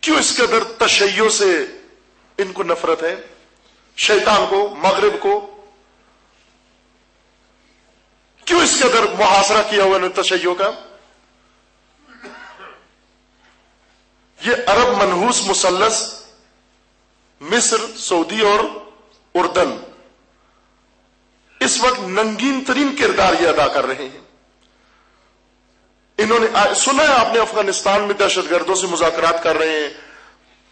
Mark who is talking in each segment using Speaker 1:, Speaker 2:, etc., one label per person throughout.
Speaker 1: क्यों इस कदर तशय्यो से इनको नफरत है? शैतान को, मगरिब को क्यों इस कदर मुहासरा किया हुआ है तशय्यो का? ये अरब मनहूस मुसल्लस मिस्र, सऊदी और उर्दन इस वक्त नंगीन तरीन किरदार ये अदा कर रहे हैं। इन्होंने सुना है आपने, अफगानिस्तान में दहशतगर्दों से मुज़ाकरात कर रहे हैं,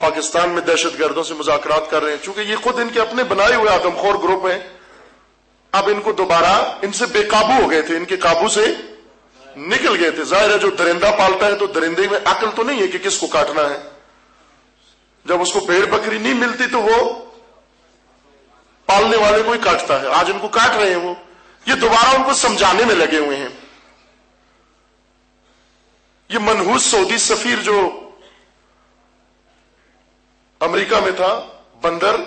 Speaker 1: पाकिस्तान में दहशतगर्दों से मुज़ाकरात कर रहे हैं। चूंकि ये खुद इनके अपने बनाए हुए आदमखोर ग्रुप हैं, अब इनको दोबारा इनसे बेकाबू हो गए थे, इनके काबू से निकल गए थे। जाहिर है जो दरिंदा पालता है तो दरिंदे में अक्ल तो नहीं है कि किसको काटना है। जब उसको भेड़ बकरी नहीं मिलती तो वो पालने वाले को ही काटता है। आज इनको काट रहे हैं वो, ये दोबारा उनको समझाने में लगे हुए हैं। ये मनहूस सऊदी सफीर जो अमेरिका में था, बंदर,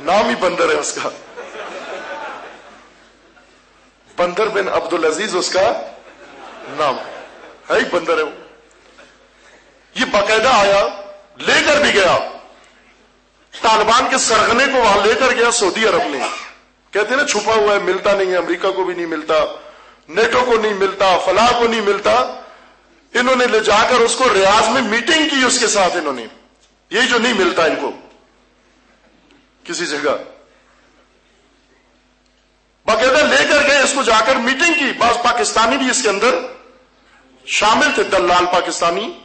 Speaker 1: नाम ही बंदर है उसका, बंदर बिन अब्दुल अजीज उसका नाम है ही बंदर है वो। ये बाकायदा आया, लेकर भी गया, तालिबान के सरगने को वहां लेकर गया सऊदी अरब ने। कहते हैं ना छुपा हुआ है, मिलता नहीं है, अमेरिका को भी नहीं मिलता, नेटो को नहीं मिलता, फलाह को नहीं मिलता। इन्होंने ले जाकर उसको रियाज में मीटिंग की उसके साथ। इन्होंने यही जो नहीं मिलता इनको किसी जगह, बाकायदा लेकर गए इसको, जाकर मीटिंग की। बस पाकिस्तानी भी इसके अंदर शामिल थे, दलाल पाकिस्तानी।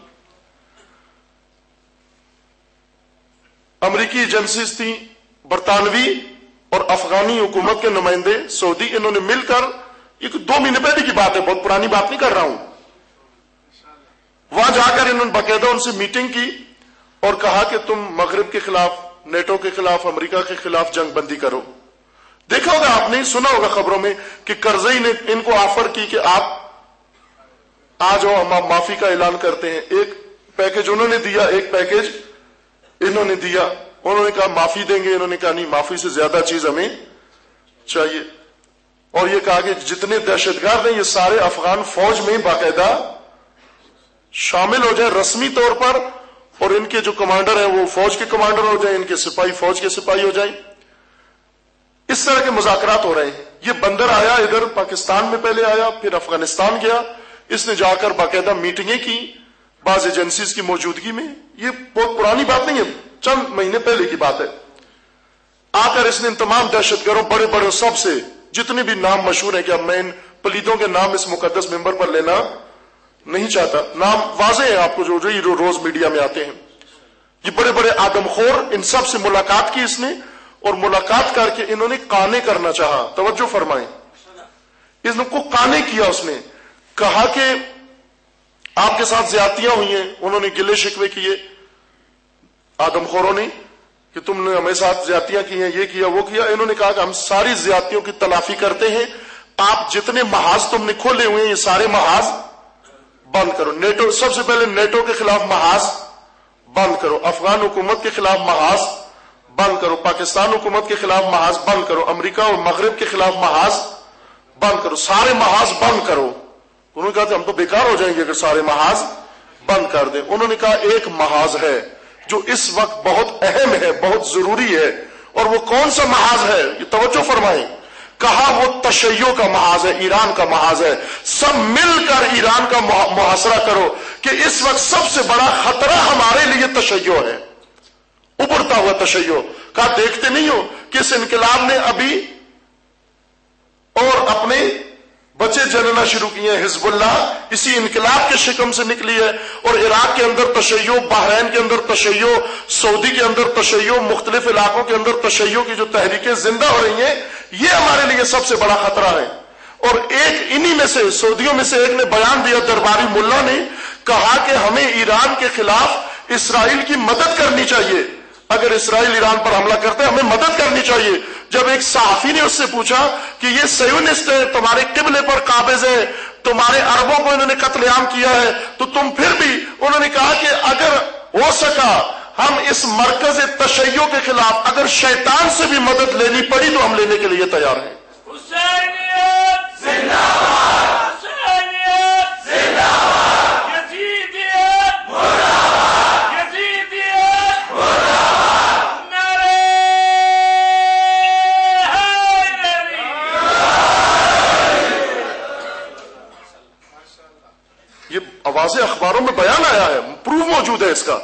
Speaker 1: अमेरिकी एजेंसीज थी, बरतानवी और अफगानी हुकूमत के नुमाइंदे सऊदी, इन्होंने मिलकर, ये 2 महीने पहले की बात है, बहुत पुरानी बात नहीं कर रहा हूं, वहां जाकर इन्होंने बाकायदा उनसे मीटिंग की और कहा कि तुम मगरिब के खिलाफ, नेटो के खिलाफ, अमेरिका के खिलाफ जंग बंदी करो। देखा होगा आपने, सुना होगा खबरों में कि करजई ने इनको ऑफर की कि आप आ जाओ, हम माफी का ऐलान करते हैं। एक पैकेज उन्होंने दिया, एक पैकेज इन्होंने दिया। उन्होंने कहा माफी देंगे, इन्होंने कहा नहीं, माफी से ज्यादा चीज हमें चाहिए। और ये कहा कि जितने दहशतगर्द हैं ये सारे अफगान फौज में बाकायदा शामिल हो जाए रस्मी तौर पर, और इनके जो कमांडर हैं वो फौज के कमांडर हो जाए, इनके सिपाही फौज के सिपाही हो जाए। इस तरह के मुज़ाकरात हो रहे हैं। ये बंदर आया इधर पाकिस्तान में, पहले आया, फिर अफगानिस्तान गया। इसने जाकर बाकायदा मीटिंगें की बाज एजेंसीज की मौजूदगी में। ये बहुत पुरानी बात नहीं है, चंद महीने पहले की बात है। आकर इसने इन तमाम दहशतगर्दों, बड़े बड़े सबसे, जितने भी नाम मशहूर है, कि अब मैं इन पलीदों के नाम इस मुकद्दस मेंबर पर लेना नहीं चाहता, नाम वाजे है आपको जो रोज मीडिया में आते हैं। ये बड़े बड़े आदमखोर, इन सब से मुलाकात की इसने, और मुलाकात करके इन्होंने काने करना चाहा। तवज्जो फरमाएं, इनको काने किया। उसने कहा कि आपके साथ ज्यादतियां हुई हैं। उन्होंने गिले शिकवे किए आदमखोरों ने कि तुमने हमारे साथ ज्यादतियां की हैं, ये किया वो किया। इन्होंने कहा कि हम सारी ज्यादतियों की तलाफी करते हैं, आप जितने महाज तुमने खोले हुए हैं ये सारे महाज बंद करो। नेटो, सबसे पहले नेटो के खिलाफ महाज बंद करो, अफगान हुकूमत के खिलाफ महाज बंद करो, पाकिस्तान हुकूमत के खिलाफ महाज बंद करो, अमेरिका और मगरिब के खिलाफ महाज बंद करो, सारे महाज बंद करो। उन्होंने कहा हम तो बेकार हो जाएंगे अगर सारे महाज बंद कर दें। उन्होंने कहा एक महाज है जो इस वक्त बहुत अहम है, बहुत जरूरी है, और वो कौन सा महाज है? ये तवज्जो फरमाएं। कहा वो तशय्यो का महाज है, ईरान का महाज है। सब मिलकर ईरान का मुहासरा करो कि इस वक्त सबसे बड़ा खतरा हमारे लिए तशय्यो है, उभरता हुआ तशय्यो। कहा देखते नहीं हो कि इस इनकलाब ने अभी और अपने बच्चे जनना शुरू किए हैं। हिजबुल्लाह इसी इनकलाब के शिकम से निकली है, और इराक के अंदर तशय्यो, बहरैन के अंदर तशय्यो, सऊदी के अंदर तशय्यो, मुख्तलिफ इलाकों के अंदर तशय्यो की जो तहरीकें जिंदा हो रही हैं, ये हमारे लिए सबसे बड़ा खतरा है। और एक इन्हीं में से, सऊदियों में से एक ने बयान दिया, दरबारी मुल्ला ने कहा कि हमें ईरान के खिलाफ इसराइल की मदद करनी चाहिए। अगर इसराइल ईरान पर हमला करते हैं हमें मदद करनी चाहिए। जब एक सहाफी ने उससे पूछा कि ये सयोनिस्ट है, तुम्हारे किबले पर काबिज है, तुम्हारे अरबों को इन्होंने कत्लेआम किया है, तो तुम फिर भी, उन्होंने कहा कि अगर हो सका हम इस मरकज तशय्यो के खिलाफ अगर शैतान से भी मदद लेनी पड़ी तो हम लेने के लिए तैयार हैं।
Speaker 2: हुसैनियत जिंदाबाद, हुसैनियत जिंदाबाद, यजीदियत मुर्दाबाद।
Speaker 1: یہ آوازیں اخباروں میں بیان آیا ہے، پروف موجود ہے اس کا.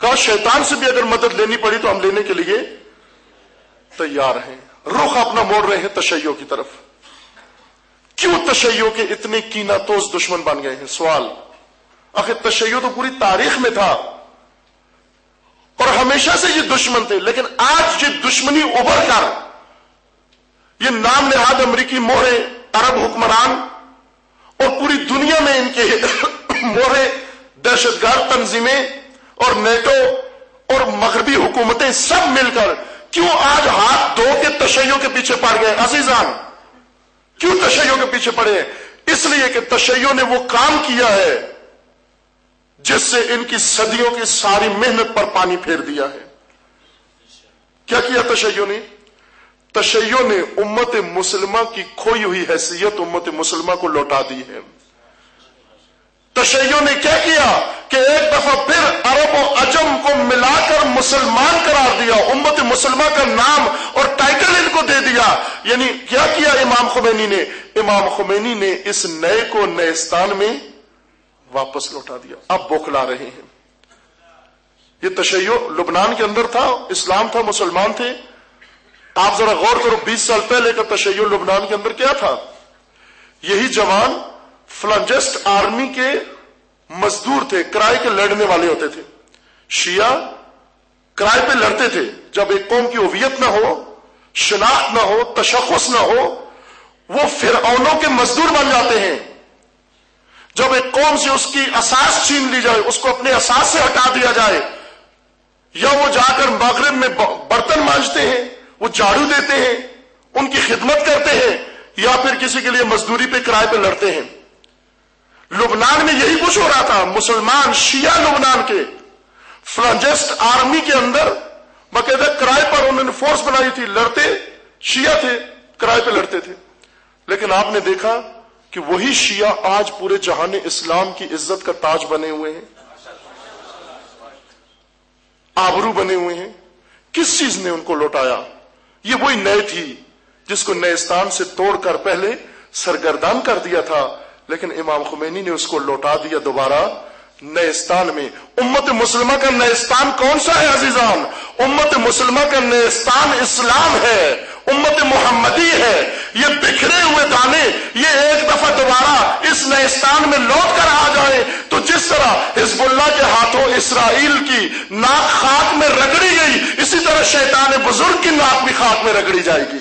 Speaker 1: کہا شیطان سے بھی اگر مدد لینی پڑی تو ہم لینے کے لیے تیار ہیں. رخ اپنا موڑ رہے ہیں تشیع کی طرف. کیوں تشیع کے اتنے کینہ توز دشمن بن گئے ہیں؟ سوال. آخر تشیع تو پوری تاریخ میں تھا اور ہمیشہ سے یہ دشمن تھے، لیکن آج یہ دشمنی ابھر کر یہ نام نہاد امریکی مورے عرب حکمران اور پوری دنیا میں ان کے مورے دہشت گرد تنظیمیں اور نیٹو اور مغربی حکومتیں سب مل کر کیوں آج ہاتھ دھو کے تشیع کے پیچھے پڑ گئے؟ عزیزان کیوں تشیع کے پیچھے پڑے ہیں؟ اس لیے کہ تشیع نے وہ کام کیا ہے جس سے ان کی صدیوں کی ساری محنت پر پانی پھیر دیا ہے. کیا کیا تشیع نے؟ تشیع نے امت مسلمہ کی کھوئی ہوئی حیثیت امت مسلمہ کو لوٹا دی ہے. تشیع نے کیا کیا کہ ایک دفعہ پھر عرب و عجم کو ملا کر مسلمان قرار دیا، امت مسلمہ کا نام اور ٹائٹل ان کو دے دیا. یعنی کیا کیا امام خمینی نے؟ امام خمینی نے اس نئے کو نیستان میں واپس لوٹا دیا. اب بوکھلا رہے ہیں. یہ تشیع لبنان کے اندر تھا، اسلام تھا، مسلمان تھے. آپ ذرا غور کرو 20 سال پہلے کا تشیع لبنان کے اندر کیا تھا؟ یہی جوان فلنجسٹ آرمی کے مزدور تھے، کرائے کے لڑنے والے ہوتے تھے. شیعہ کرائے پہ لڑتے تھے. جب ایک قوم کی ہویت نہ ہو، شناخت نہ ہو، تشخص نہ ہو، وہ فرعونوں کے مزدور بن جاتے ہیں. جب ایک قوم سے اس کی اساس چھین لی جائے، اس کو اپنے اساس سے ہٹا دیا جائے، یا وہ جا کر مغرب میں برتن مانجتے ہیں، وہ جھاڑو دیتے ہیں، ان کی خدمت کرتے ہیں، یا پھر کسی کے لیے مزدوری پہ کرائے پہ لڑتے ہیں. لبنان میں یہی کچھ ہو رہا تھا. مسلمان شیعہ لبنان کے فلنجسٹ آرمی کے اندر باقاعدہ کرائے پر انہوں نے فورس بنائی تھی، لڑتے شیعہ تھے، کرائے پہ لڑتے تھے. لیکن آپ نے دیکھا کہ وہی شیعہ آج پورے جہان اسلام کی عزت کا تاج بنے ہوئے ہیں، آبرو بنے ہوئے ہیں. کس چیز نے ان کو لوٹایا؟ یہ وہی نئے تھی جس کو نیستان سے توڑ کر پہلے سرگردان کر دیا تھا، لیکن امام خمینی نے اس کو لوٹا دیا دوبارہ نیستان میں. امت مسلمہ کا نیستان کون سا ہے عزیزان؟ امت مسلمہ کا نیستان اسلام ہے، امت محمدی ہے. یہ بکھرے ہوئے دانے یہ ایک دفعہ دوبارہ اس نیستان میں لوٹ کر آ جائیں تو جس طرح حزب اللہ کے ہاتھوں اسرائیل کی ناک خاک میں رگڑی گئی، اسی طرح شیطان بزرگ کی ناک بھی خاک میں رگڑی جائے گی.